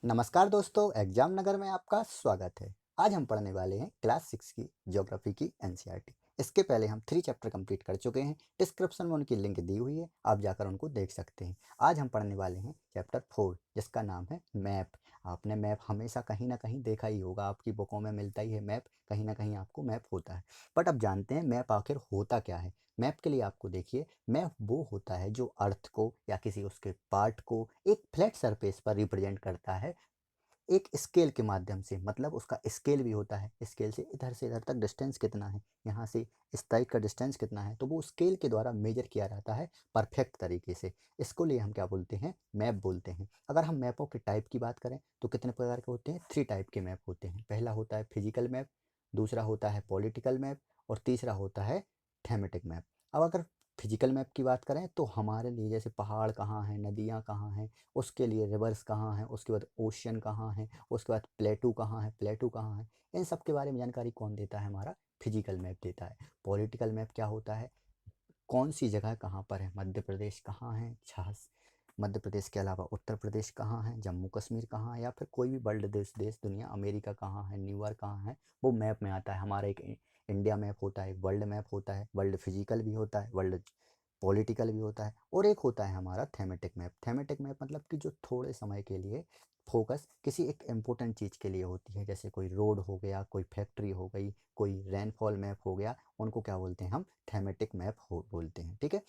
नमस्कार दोस्तों, एग्जाम नगर में आपका स्वागत है। आज हम पढ़ने वाले हैं क्लास 6 की ज्योग्राफी की एनसीईआरटी। इसके पहले हम 3 चैप्टर कंप्लीट कर चुके हैं। डिस्क्रिप्शन में उनकी लिंक दी हुई है, आप जाकर उनको देख सकते हैं। आज हम पढ़ने वाले हैं चैप्टर 4 जिसका नाम है मैप। आपने मैप हमेशा कहीं ना कहीं देखा ही होगा, आपकी बुकों में मिलता ही है मैप, कहीं ना कहीं आपको मैप होता है। बट अब जानते हैं मैप आखिर होता क्या है। मैप के लिए आपको देखिए, मैप वो होता है जो अर्थ को या किसी उसके पार्ट को एक फ्लैट सरफेस पर रिप्रेजेंट करता है एक स्केल के माध्यम से। मतलब उसका स्केल भी होता है, स्केल से इधर तक डिस्टेंस कितना है, यहाँ से इस साइड का डिस्टेंस कितना है, तो वो स्केल के द्वारा मेजर किया जाता है परफेक्ट तरीके से। इसको लिए हम क्या बोलते हैं, मैप बोलते हैं। अगर हम मैपों के टाइप की बात करें तो कितने प्रकार के होते हैं, 3 टाइप के मैप होते हैं। पहला होता है फिजिकल मैप, दूसरा होता है पॉलिटिकल मैप और तीसरा होता है थेमेटिक मैप। अब अगर फिजिकल मैप की बात करें तो हमारे लिए जैसे पहाड़ कहाँ हैं, नदियाँ कहाँ हैं, उसके लिए रिवर्स कहाँ हैं, उसके बाद ओशियन कहाँ है, उसके बाद प्लेटू कहाँ है, इन सब के बारे में जानकारी कौन देता है, हमारा फिजिकल मैप देता है। पॉलिटिकल मैप क्या होता है, कौन सी जगह कहाँ पर है, मध्य प्रदेश कहाँ है, छास मध्य प्रदेश के अलावा उत्तर प्रदेश कहाँ है, जम्मू कश्मीर कहाँ है, या फिर कोई भी वर्ल्ड देश दुनिया, अमेरिका कहाँ है, न्यूयॉर्क कहाँ है, वो मैप में आता है। हमारा एक इंडिया मैप होता है, वर्ल्ड मैप होता है, वर्ल्ड फिजिकल भी होता है, वर्ल्ड पॉलिटिकल भी होता है, और एक होता है हमारा थेमेटिक मैप। थेमेटिक मैप मतलब कि जो थोड़े समय के लिए फोकस किसी एक इम्पोर्टेंट चीज़ के लिए होती है, जैसे कोई रोड हो गया, कोई फैक्ट्री हो गई, कोई रेनफॉल मैप हो गया, उनको क्या बोलते हैं हम, थेमेटिक मैप हो बोलते हैं। ठीक है।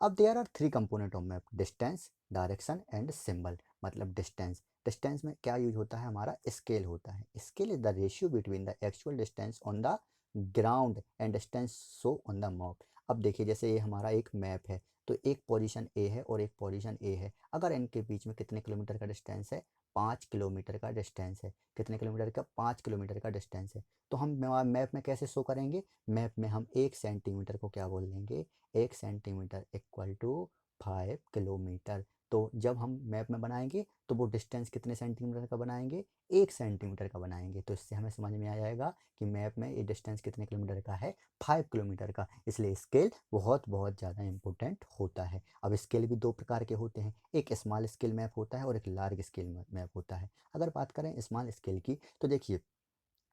अब there are 3 component of map, distance, direction and symbol. मतलब डिस्टेंस, डिस्टेंस में क्या यूज होता है, हमारा स्केल होता है। Scale is the ratio between the actual distance on the ground and distance show on the map. अब देखिए, जैसे ये हमारा एक मैप है, तो एक पोजीशन ए है और एक पोजीशन ए है। अगर इनके बीच में कितने किलोमीटर का डिस्टेंस है, 5 किलोमीटर का डिस्टेंस है। कितने किलोमीटर का, 5 किलोमीटर का डिस्टेंस है। तो हम मैप में कैसे शो करेंगे, मैप में हम 1 सेंटीमीटर को क्या बोल देंगे, 1 सेंटीमीटर इक्वल टू 5 किलोमीटर। तो जब हम मैप में बनाएंगे तो वो डिस्टेंस कितने सेंटीमीटर का बनाएंगे, 1 सेंटीमीटर का बनाएंगे। तो इससे हमें समझ में आ जाएगा कि मैप में ये डिस्टेंस कितने किलोमीटर का है, 5 किलोमीटर का। इसलिए स्केल बहुत बहुत ज़्यादा इंपॉर्टेंट होता है। अब स्केल भी 2 प्रकार के होते हैं, एक स्मॉल स्केल मैप होता है और एक लार्ज स्केल मैप होता है। अगर बात करें स्मॉल स्केल की तो देखिए,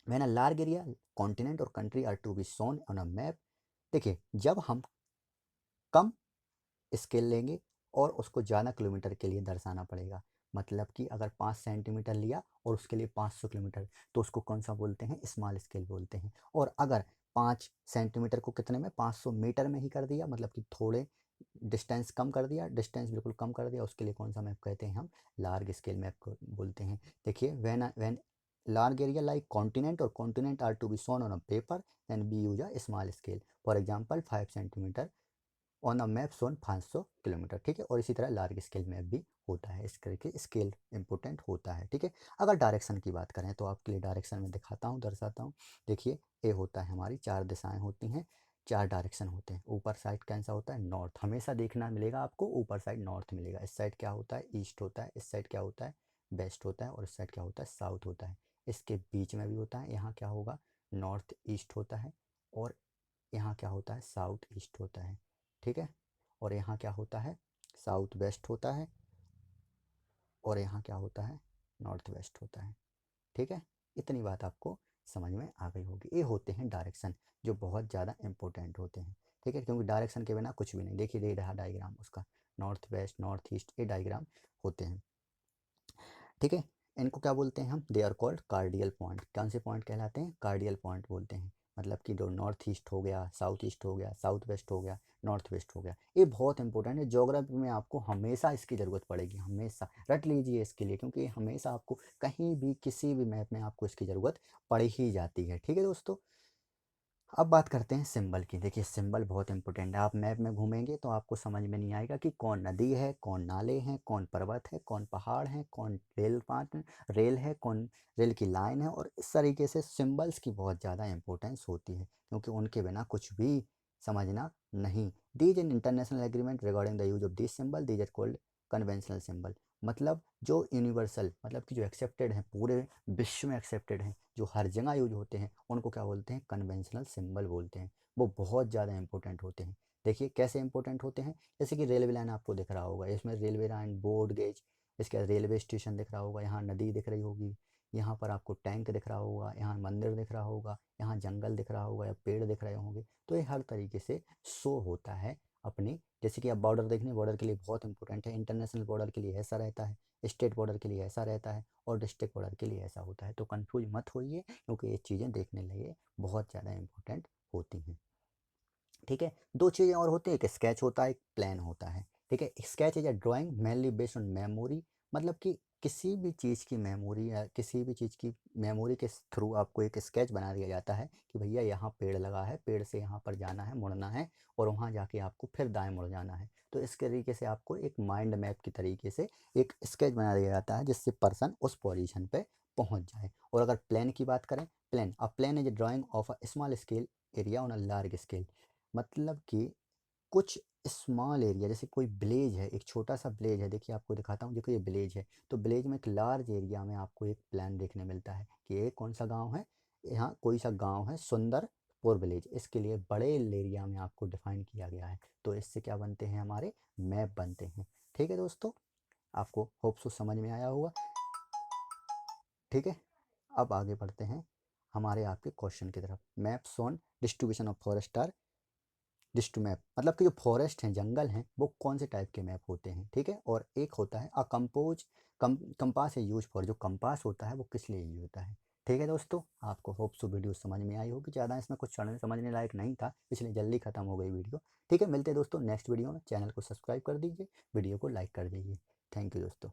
when a large area, continent और country are to be shown on a map. देखिए, जब हम कम स्केल लेंगे और उसको ज़्यादा किलोमीटर के लिए दर्शाना पड़ेगा। मतलब कि अगर 5 सेंटीमीटर लिया और उसके लिए 500 किलोमीटर, तो उसको कौन सा बोलते हैं, स्मॉल स्केल बोलते हैं। और अगर 5 सेंटीमीटर को कितने में, 500 मीटर में ही कर दिया, मतलब कि थोड़े डिस्टेंस कम कर दिया, डिस्टेंस बिल्कुल कम कर दिया, उसके लिए कौन सा मैप कहते हैं, हम लार्ज स्केल मैप को बोलते हैं। देखिए, when large area like continent or continent are to be shown on a paper, then we use a small scale. For example, 5 centimetre on a map shown 500 kilometre. ठीक है। और इसी तरह large scale map भी होता है, इस करके स्केल इंपॉर्टेंट होता है। ठीक है। अगर डायरेक्शन की बात करें तो आपके लिए डायरेक्शन में दिखाता हूँ, दर्शाता हूँ। देखिए, ए होता है, हमारी 4 दिशाएं होती हैं, 4 डायरेक्शन होते हैं। ऊपर साइड कैसा होता है, नॉर्थ, हमेशा देखना मिलेगा आपको, ऊपर साइड नॉर्थ मिलेगा। इस साइड क्या होता है, ईस्ट होता है। इस साइड क्या होता है, वेस्ट होता है। और इस साइड क्या होता है, साउथ होता है। इसके बीच में भी होता है, यहाँ क्या होगा, नॉर्थ ईस्ट होता है, और यहाँ क्या होता है, साउथ ईस्ट होता है। ठीक है। और यहाँ क्या होता है, साउथ वेस्ट होता है, और यहाँ क्या होता है, नॉर्थ वेस्ट होता है। ठीक है। इतनी बात आपको समझ में आ गई होगी। ये होते हैं डायरेक्शन, जो बहुत ज़्यादा इंपॉर्टेंट होते हैं। ठीक है, क्योंकि डायरेक्शन के बिना कुछ भी नहीं। देखिए, ये रहा डायग्राम उसका, नॉर्थ वेस्ट, नॉर्थ ईस्ट, ये डायग्राम होते हैं। ठीक है। इनको क्या बोलते हैं हम, दे आर कॉल्ड कार्डियल पॉइंट। कौन से पॉइंट कहलाते हैं, कार्डियल पॉइंट बोलते हैं। मतलब कि जो नॉर्थ ईस्ट हो गया, साउथ ईस्ट हो गया, साउथ वेस्ट हो गया, नॉर्थ वेस्ट हो गया, ये बहुत इंपॉर्टेंट है। ज्योग्राफी में आपको हमेशा इसकी ज़रूरत पड़ेगी, हमेशा रट लीजिए इसके लिए, क्योंकि ये हमेशा आपको कहीं भी किसी भी मैप में आपको इसकी ज़रूरत पड़ ही जाती है। ठीक है दोस्तों। अब बात करते हैं सिंबल की। देखिए, सिंबल बहुत इंपॉर्टेंट है। आप मैप में घूमेंगे तो आपको समझ में नहीं आएगा कि कौन नदी है, कौन नाले हैं, कौन पर्वत है, कौन पहाड़ है, कौन रेल है, कौन रेल की लाइन है। और इस तरीके से सिंबल्स की बहुत ज़्यादा इंपॉर्टेंस होती है, क्योंकि उनके बिना कुछ भी समझना नहीं। These in international agreement regarding the use of this symbol, these are called conventional symbol. मतलब जो यूनिवर्सल, मतलब कि जो एक्सेप्टेड हैं, पूरे विश्व में एक्सेप्टेड हैं, जो हर जगह यूज होते हैं, उनको क्या बोलते हैं, कन्वेंशनल सिंबल बोलते हैं। वो बहुत ज़्यादा इंपॉर्टेंट होते हैं। देखिए कैसे इंपॉर्टेंट होते हैं, जैसे कि रेलवे लाइन आपको दिख रहा होगा, इसमें रेलवे लाइन, बोर्ड गेज, इसके बाद रेलवे स्टेशन दिख रहा होगा, यहाँ नदी दिख रही होगी, यहाँ पर आपको टैंक दिख रहा होगा, यहाँ मंदिर दिख रहा होगा, यहाँ जंगल दिख रहा होगा या पेड़ दिख रहे होंगे। तो ये हर तरीके से शो होता है अपनी, जैसे कि आप बॉर्डर देखने, बॉर्डर के लिए बहुत इंपॉर्टेंट है, इंटरनेशनल बॉर्डर के लिए ऐसा रहता है, स्टेट बॉर्डर के लिए ऐसा रहता है और डिस्ट्रिक्ट बॉर्डर के लिए ऐसा होता है। तो कंफ्यूज मत होइए, क्योंकि ये चीज़ें देखने लिए बहुत ज़्यादा इंपॉर्टेंट होती हैं। ठीक है, दो चीज़ें और होती हैं, एक स्केच होता है, एक प्लान होता है। ठीक है, sketch is a drawing mainly based on memory, मतलब कि किसी भी चीज़ की मेमोरी या किसी भी चीज़ की मेमोरी के थ्रू आपको एक स्केच बना दिया जाता है कि भैया यहाँ पेड़ लगा है, पेड़ से यहाँ पर जाना है, मुड़ना है और वहाँ जाके आपको फिर दाएं मुड़ जाना है। तो इस तरीके से आपको एक माइंड मैप की तरीके से एक स्केच बना दिया जाता है जिससे पर्सन उस पोजीशन पे पहुँच जाए। और अगर प्लान की बात करें, plan is a drying of a small scale area on a large scale, मतलब कि कुछ स्मॉल एरिया, जैसे कोई विलेज है, एक छोटा सा विलेज है, देखिए आपको दिखाता हूँ, देखो ये विलेज है, तो विलेज में एक लार्ज एरिया में आपको एक प्लान देखने मिलता है कि ये कौन सा गांव है, यहाँ कोई सा गांव है सुंदरपुर विलेज, इसके लिए बड़े एरिया में आपको डिफाइन किया गया है। तो इससे क्या बनते हैं, हमारे मैप बनते हैं। ठीक है दोस्तों, आपको होप सो समझ में आया होगा। ठीक है, अब आगे बढ़ते हैं हमारे आपके क्वेश्चन की तरफ। Maps on distribution of forest are डिस्ट्री मैप, मतलब कि जो फॉरेस्ट हैं, जंगल हैं, वो कौन से टाइप के मैप होते हैं। ठीक है, और एक होता है अ कंपोज कंपास है यूज फॉर, जो कंपास होता है वो किस लिए यूज होता है। ठीक है दोस्तों, आपको होप सो वीडियो समझ में आई होगी, ज़्यादा इसमें कुछ समझने लायक नहीं था, इसलिए जल्दी खत्म हो गई वीडियो। ठीक है, मिलते हैं दोस्तों नेक्स्ट वीडियो में, चैनल को सब्सक्राइब कर दीजिए, वीडियो को लाइक कर दीजिए। थैंक यू दोस्तों।